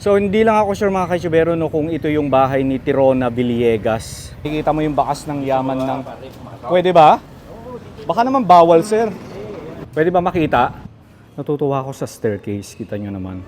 So hindi lang ako sure mga kaisubero no, kung ito yung bahay ni Tirona Villegas. Nakikita mo yung bakas ng yaman ng... Pwede ba? Baka naman bawal, sir. Pwede ba makita? Natutuwa ako sa staircase. Kita nyo naman.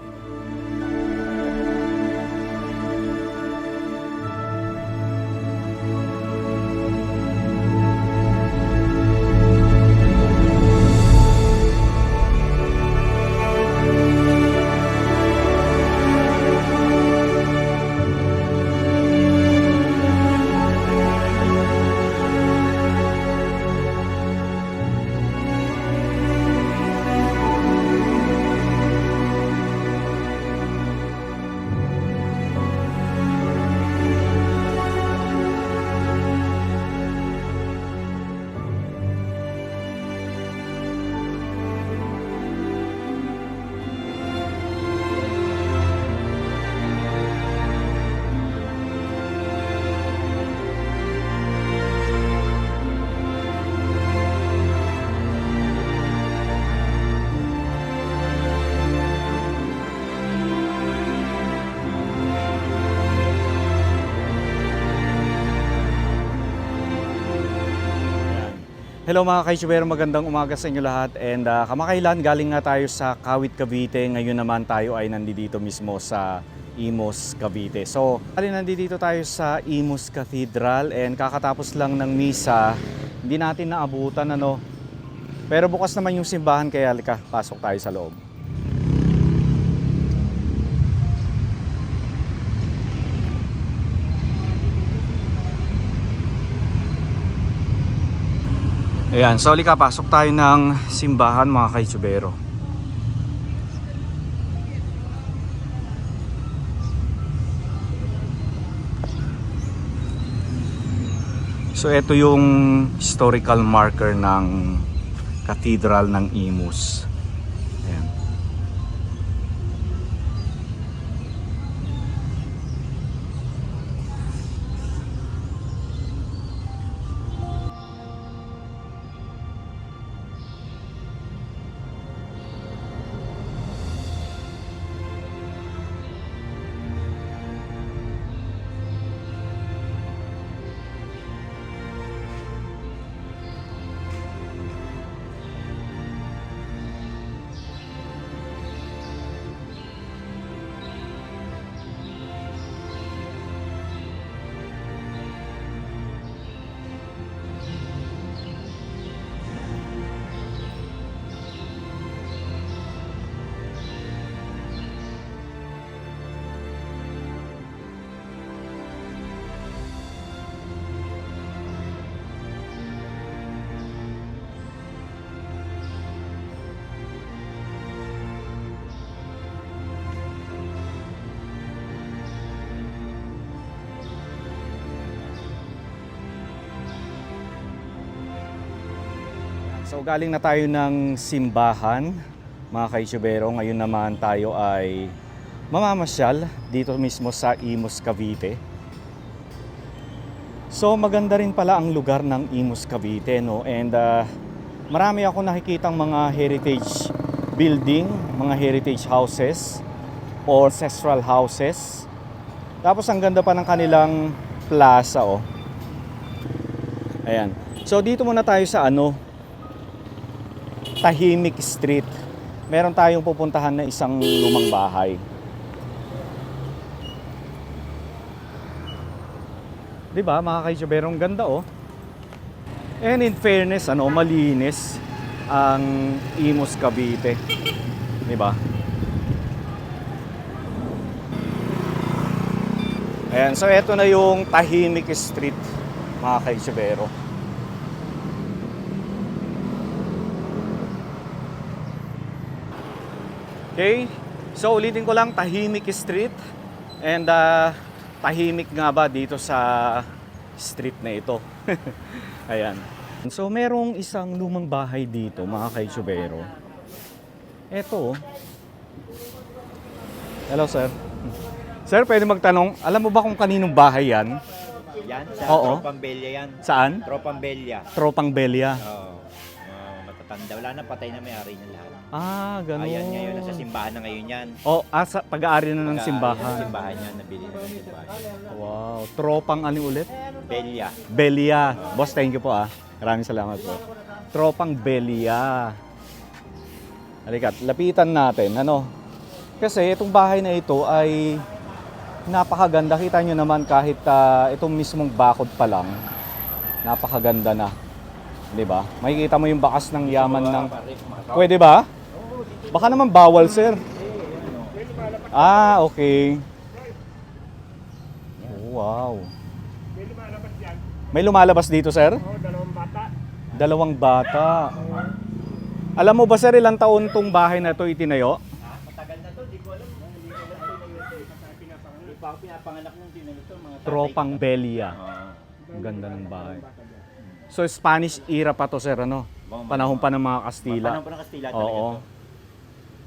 Hello mga kaisubero, magandang umaga sa inyo lahat. And kamakailan galing nga tayo sa Kawit, Cavite. Ngayon naman tayo ay nandito mismo sa Imus, Cavite. So, nandito tayo sa Imus Cathedral and kakatapos lang ng misa. Hindi natin naabutan ano. Pero bukas naman yung simbahan kaya halika, pasok tayo sa loob. Ayan, so halika, pasok tayo ng simbahan mga kaisubero. So ito yung historical marker ng Cathedral ng Imus. Ayan. So galing na tayo ng simbahan mga kaisubero. Ngayon naman tayo ay mamamasyal dito mismo sa Imus, Cavite. So maganda rin pala ang lugar ng Imus, Cavite, no? And marami ako nakikitang mga heritage building, mga heritage houses or ancestral houses. Tapos ang ganda pa ng kanilang plaza, oh. Ayan. So dito muna tayo sa Tahimik Street. Meron tayong pupuntahan na isang lumang bahay. Diba mga kaisubero, ang ganda oh. And in fairness, malinis ang Imus, Cavite. Diba? Ayan, so eto na yung Tahimik Street mga kaisubero. Okay, so ulitin ko lang, Tahimik Street. And tahimik nga ba dito sa street na ito? Ayan. So merong isang lumang bahay dito mga kaisubero. Eto. Hello sir. Sir, pwede magtanong, alam mo ba kung kaninong bahay yan? Yan, sa Oo. Tropang Belia yan. Saan? Tropang Belia. Tropang Belia. Oo. Matatanda. Wala na, patay na may-ari na lahat. Ah, ganun. Ayan ngayon, nasa simbahan na ngayon yan. Oh, pag-aari na ng Pag-aari simbahan. ng simbahan yan, nabili na ng simbahan. Wow, tropang ano ulit? Belia. Belia. Boss, thank you po ah. Maraming salamat po. Tropang Belia. Halika, lapitan natin. Ano? Kasi itong bahay na ito ay napakaganda. Kita nyo naman kahit itong mismong bakod pa lang, napakaganda na. 'Di ba? Makikita mo yung bakas ng yaman ng... Pwede ba? Baka naman bawal, sir. Ah, okay. Oh, wow. May lumalabas dito, sir? Oo, dalawang bata. Dalawang bata. Alam mo ba, sir, ilang taon tong bahay na ito itinayo? Matagal na to, di ko alam. Hindi ko alam. Hindi pa ako pinapanganak nung tinayo to. Mga tatay Tropang ko. Belia. Oo. Ang ganda ng bahay. So, Spanish era pa to, sir, ano? Panahon pa ng mga Kastila. Panahon pa ng Kastila talaga Oo. to.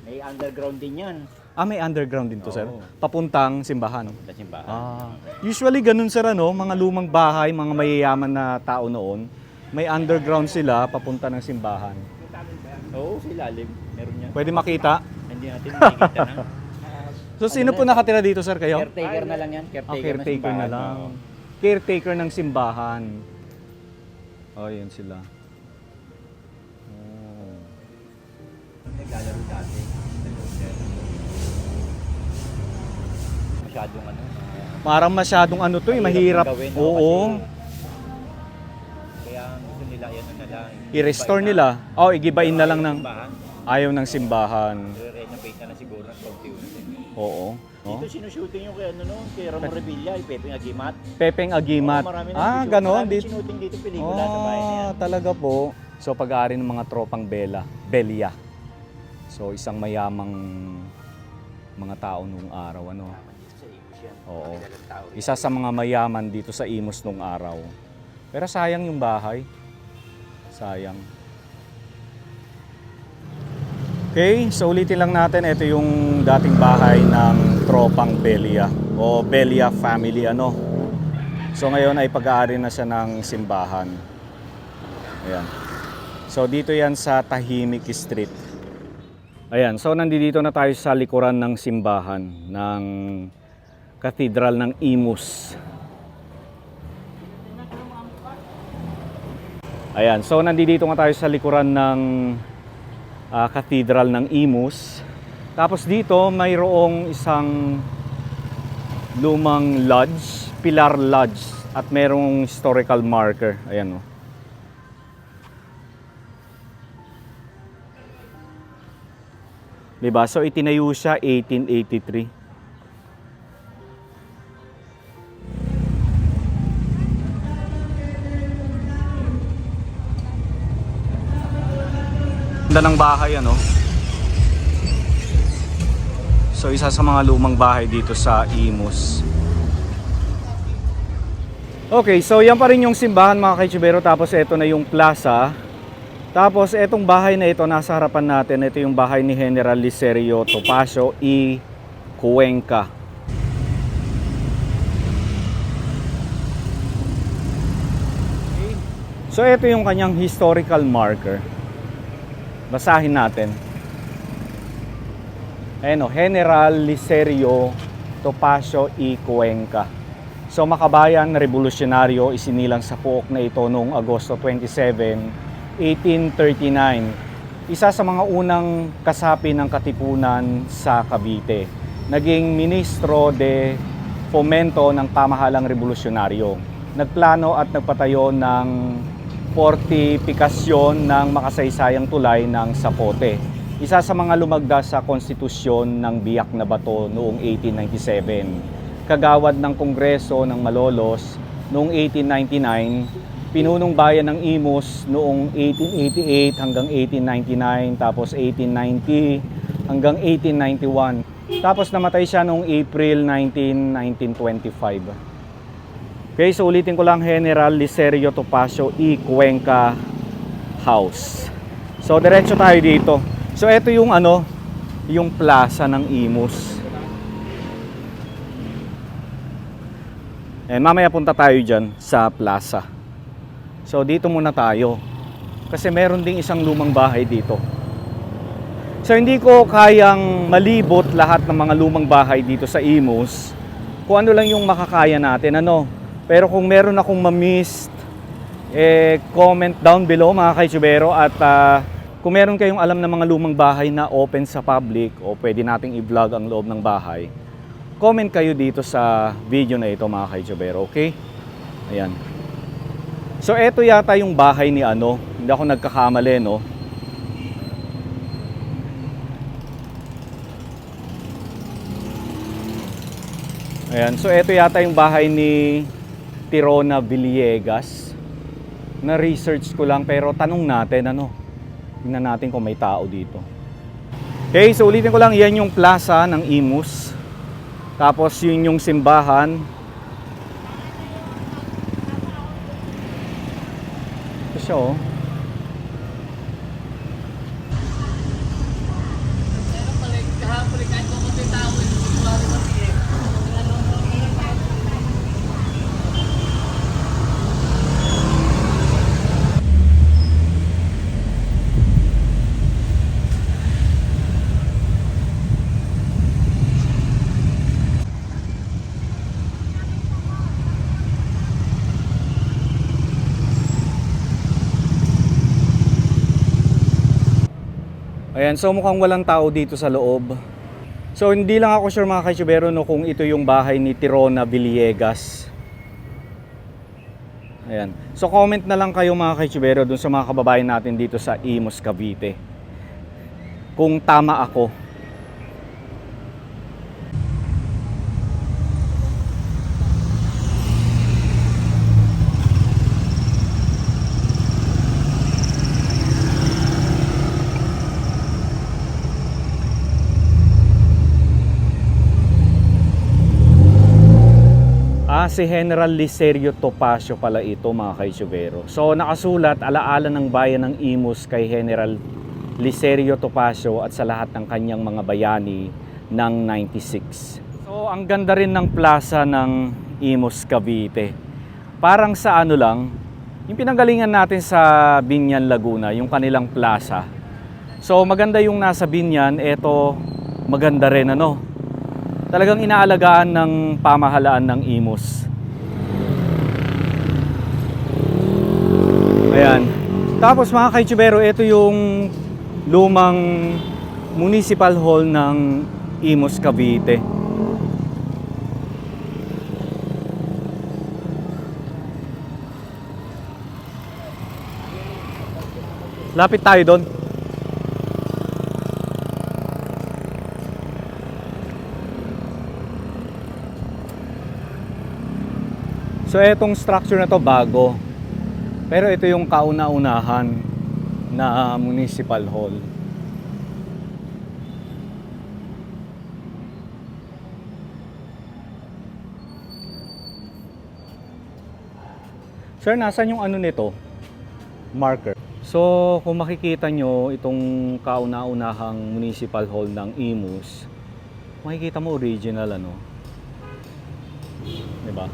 May underground din yan. Ah, may underground din to, sir? Oo. Papuntang simbahan. Sa simbahan. Ah. Usually, ganun, sir, ano? Mga lumang bahay, mga mayayaman na tao noon, may underground sila papunta ng simbahan. Oo, si Lalim. Meron yan. Pwede makita? Hindi natin makikita na. So, sino po nakatira dito, sir, kayo? Caretaker na lang yan. Ah, Caretaker, caretaker ng na simbahan. lang. Oo. Caretaker ng simbahan. Oh, yun sila. Oh. Naglalaro dati. Masyadong ano. Parang masyadong ano to, mahirap. gawin, Oo. kasi kaya gusto nila yan na lang. I-restore nila. Oh, igibain na lang ng Simbahan. ayaw ng simbahan. I-renovate na lang siguro ng konti-unti. Oo. Oh. Dito sinushooting yung kay ano noon, kay Ramon Revilla, yung Pepe Agimat. Pepeng Agimat. Oo, marami na Ah, shoot. ganon. Maraming sinuting dito pelikula sa bahay na yan. Talaga po. So, pag-aari ng mga tropang Belia. So, isang mayamang mga tao nung araw, ano. Sa Imus yan. Oo. Kilalang tao yan. Isa sa mga mayaman dito sa Imus nung araw. Pero sayang yung bahay. Sayang. Okay, so ulitin lang natin. Ito yung dating bahay ng tropang Belia o Belia family, ano. So ngayon ay pag-aari na siya ng simbahan. Ayan. So dito yan sa Tahimik Street. Ayan, so nandito na tayo sa likuran ng simbahan ng Cathedral ng Imus. Ayan, so nandito nga tayo sa likuran ng Cathedral ng Imus. Tapos dito mayroong isang lumang lodge, Pilar Lodge, at mayroong historical marker. Ayan o. Diba? So itinayo siya 1883. Ganda ng bahay, ano? So isa sa mga lumang bahay dito sa Imus. Okay, so yan pa rin yung simbahan, mga kaichibero. Tapos ito na yung plaza. Tapos etong bahay na ito nasa harapan natin, ito yung bahay ni General Licerio Topacio y Cuenca. So ito yung kanyang historical marker. Basahin natin. Ayan o, General Licerio Topacio y Cuenca. So makabayan, revolusyonaryo, isinilang sa puok na ito noong Agosto 27, 1839. Isa sa mga unang kasapi ng Katipunan sa Cavite. Naging ministro de Fomento ng pamahalang revolusyonaryo. Nagplano at nagpatayo ng fortifikasyon ng makasaysayang tulay ng Zapote. Isa sa mga lumagda sa konstitusyon ng Biak na Bato noong 1897. Kagawad ng Kongreso ng Malolos noong 1899. Pinunong bayan ng Imus noong 1888 hanggang 1899, tapos 1890 hanggang 1891. Tapos namatay siya noong April 19, 1925. Okay, so ulitin ko lang, General Licerio Topacio y Cuenca House. So diretso tayo dito. So ito yung ano, yung plaza ng Imus. Mamaya punta tayo dyan sa plaza. So dito muna tayo. Kasi meron ding isang lumang bahay dito. So hindi ko kayang malibot lahat ng mga lumang bahay dito sa Imus. Kung ano lang yung makakaya natin, ano. Pero kung meron akong ma-missed, comment down below mga kaitsubero. At kung meron kayong alam ng mga lumang bahay na open sa public o pwede nating i-vlog ang loob ng bahay, comment kayo dito sa video na ito mga kaitsubero, okay? Ayan. So eto yata yung bahay ni ano, hindi ako nagkakamali, no? Ayan, so eto yata yung bahay ni Tirona Villegas. Na-research ko lang pero tanong natin ano. Tingnan natin kung may tao dito. Okay, so ulitin ko lang, yan yung plaza ng Imus. Tapos yun yung simbahan. Ito siya oh. Ayan, so mukhang walang tao dito sa loob. So hindi lang ako sure mga kaitsubero no, kung ito yung bahay ni Tirona Villegas. Ayan. So comment na lang kayo mga kaitsubero dun sa mga kababayan natin dito sa Imus, Cavite. Kung tama ako. Si General Licerio Topacio pala ito mga kaitsubero. So nakasulat alaala ng bayan ng Imus kay General Licerio Topacio at sa lahat ng kanyang mga bayani ng 96. So ang ganda rin ng plaza ng Imus, Cavite. Parang sa ano lang, yung pinanggalingan natin sa Binyan, Laguna, yung kanilang plaza. So maganda yung nasa Binyan, eto maganda rin ano. Talagang inaalagaan ng pamahalaan ng Imus. Ayan. Tapos mga kaitsubero, ito yung lumang municipal hall ng Imus, Cavite. Lapit tayo doon. So etong structure na to bago. Pero ito yung kauna-unahan na municipal hall. Sir, nasan yung ano nito? Marker. So kung makikita nyo itong kauna-unahang municipal hall ng Imus, makikita mo original ano. 'Di ba?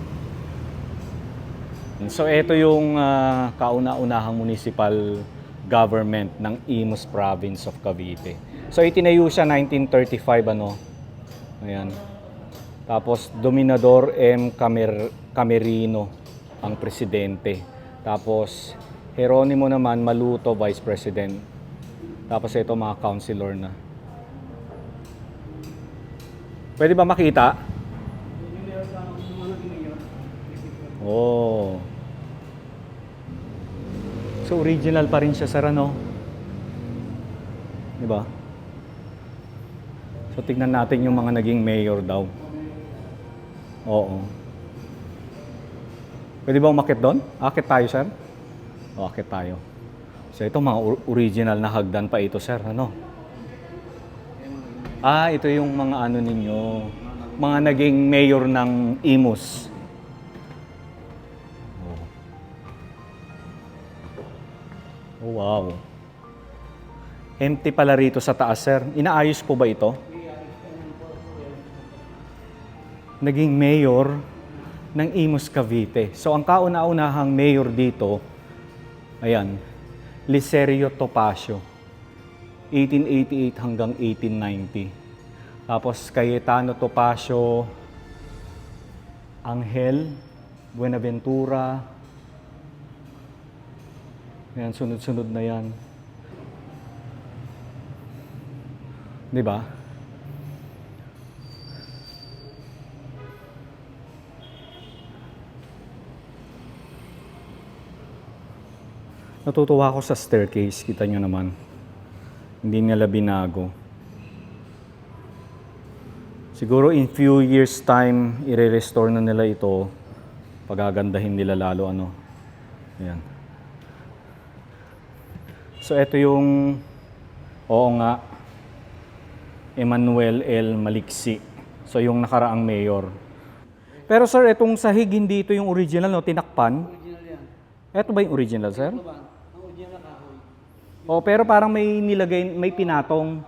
So ito yung kauna-unahang municipal government ng Imus Province of Cavite. So itinayo siya 1935 ano. Ayan. Tapos Dominador M. Camerino ang presidente. Tapos Jeronimo naman Maluto vice president. Tapos ito mga councilor na. Pwede ba makita? Oh. So original pa rin siya sa ano. 'Di ba? So tingnan natin yung mga naging mayor daw. Oo. Pwede ba umakyat doon? Akit tayo, sir? O, akit tayo. So ito mga original na hagdan pa ito, sir, ano? Ah, ito yung mga ano ninyo, mga naging mayor ng Imus. Oh, wow. Empty pala rito sa taas, sir. Inaayos po ba ito? Naging mayor ng Imus, Cavite. So, ang kauna-unahang mayor dito, ayan, Licerio Topacio. 1888 hanggang 1890. Tapos Cayetano Topacio, Angel, Buenaventura. Yan, sunod-sunod na yan. Di ba? Natutuwa ako sa staircase, kita nyo naman. Hindi nila binago. Siguro in few years time, i-restore na nila ito. Pagagandahin nila lalo ano. Ayan. So ito yung, oo nga, Emmanuel L. Maliksi. So yung nakaraang mayor. Pero sir, itong sahig hindi ito yung original, no? Tinakpan. Original yan. Ito ba yung original, sir? Ito ba? Ang original na kahoy. Oh, pero parang may nilagay, may pinatong.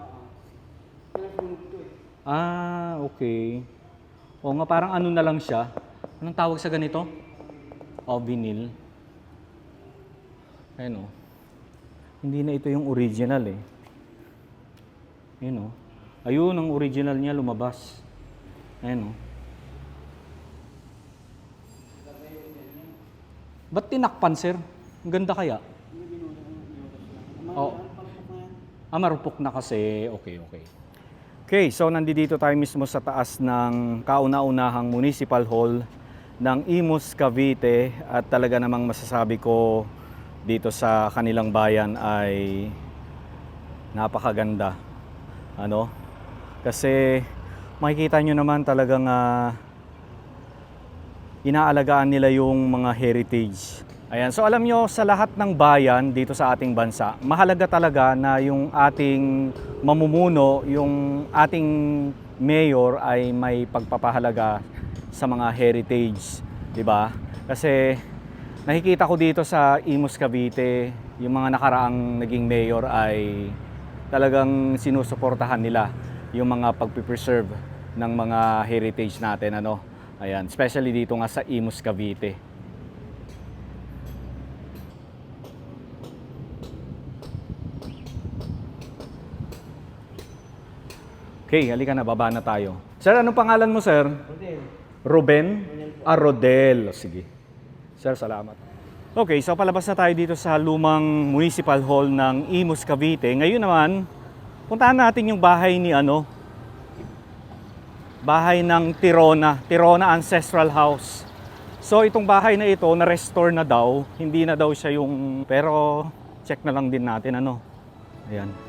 Pinasunog ito eh. Ah, okay. O nga, parang ano na lang siya. Anong tawag sa ganito? O, vinyl. Ayun o. Hindi na ito yung original eh. Ayun o. Ayun, ang original niya lumabas. Ayun o. Ba't tinakpan, sir? Ang ganda kaya? Oh. Marupok na kasi. Okay, okay. Okay, so nandito tayo mismo sa taas ng kauna-unahang Municipal Hall ng Imus, Cavite at talaga namang masasabi ko dito sa kanilang bayan ay napakaganda. Ano? Kasi makikita nyo naman talagang inaalagaan nila yung mga heritage. Ayan, so alam nyo, sa lahat ng bayan dito sa ating bansa, mahalaga talaga na yung ating mamumuno, yung ating mayor ay may pagpapahalaga sa mga heritage, di ba? Kasi nakikita ko dito sa Imus, Cavite, yung mga nakaraang naging mayor ay talagang sinusuportahan nila yung mga pagpipreserve ng mga heritage natin, ano? Ayan, especially dito nga sa Imus, Cavite. Okay, halika na, baba na tayo. Sir, anong pangalan mo, sir? Rodel. Ruben? Rodel. Sige. Sir, salamat. Okay, so palabas na tayo dito sa lumang Municipal Hall ng Imus, Cavite. Ngayon naman, puntahan natin yung bahay ni bahay ng Tirona Ancestral House. So itong bahay na ito, na-restore na daw. Hindi na daw siya yung, pero check na lang din natin Ayan.